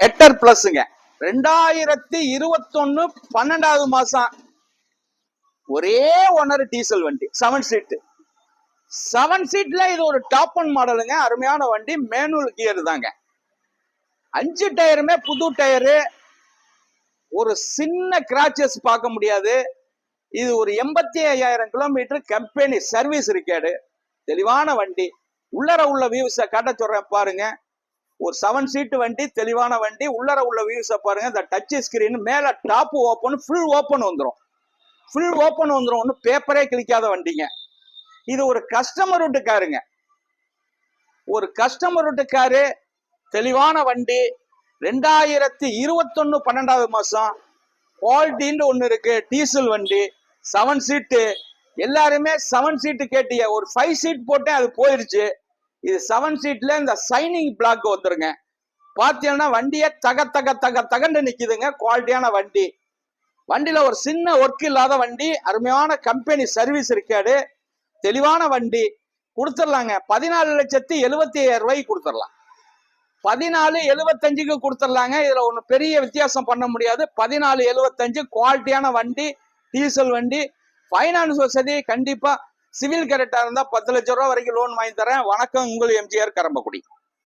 Hectare பிளஸ்ங்க. 2021 12வது மாசம் ஒரே ஓனர் டீசல் வண்டி 7 சீட். 7 சீட்ல இது ஒரு டாப் ஒன் மாடலுங்க. அருமையான வண்டி, மேனுவல் கியர் தாங்க. 5 டயருமே புது டயரு. ஒரு சின்ன கிராச்சஸ் பார்க்க முடியாது. இது ஒரு 85,000 கிலோமீட்டர் கம்பெனி சர்வீஸ் ரெக்கார்டு. தெளிவான வண்டி. உள்ளர உள்ள வியூஸை காட்ட சொல்றேன் பாருங்க. ஒரு 7 சீட் வண்டி, தெளிவான வண்டி. உள்ளர உள்ள வியூஸை பாருங்க. இந்த டச் ஸ்கிரீன் மேல டாப் ஓப்பன், ஃபுல் ஓப்பன் வந்துடும். ஃபுல் ஓப்பன் வந்துடும். ஒன்றும் பேப்பரே கிளிக்காத வண்டிங்க. இது ஒரு கஸ்டமர் வீட்டுக்காருங்க. ஒரு கஸ்டமர் வீட்டுக்காரு. தெளிவான வண்டி. 2021 12வது மாசம் குவாலிட்டின்னு ஒண்ணு இருக்கு. டீசல் வண்டி 7 சீட்டு. எல்லாருமே 7 சீட்டு கேட்டீங்க. ஒரு 5 சீட் போட்டேன், அது போயிருச்சு. இது 7 சீட்ல இந்த சைனிங் பிளாக் வந்துருங்க. பாத்தீங்கன்னா வண்டியை தகண்டு நிக்குதுங்க. குவாலிட்டியான வண்டி. வண்டியில ஒரு சின்ன ஒர்க் இல்லாத வண்டி. அருமையான கம்பெனி சர்வீஸ் ரெக்கார்டு. தெளிவான வண்டி. கொடுத்துடலாங்க. 14,75,000 ரூபாய்க்கு கொடுத்துடலாம். 14,75,000க்கு கொடுத்துடலாங்க. இதுல ஒண்ணு பெரிய வித்தியாசம் பண்ண முடியாது. 14,75,000 குவாலிட்டியான வண்டி, டீசல் வண்டி. பைனான்ஸ் வசதி கண்டிப்பா. சிவில் கரெக்டா இருந்தா 10 லட்சம் ரூபாய் வரைக்கும் லோன் வாங்கி தரேன். வணக்கம், உங்கள் எம்ஜிஆர் கரம்பக்குடி.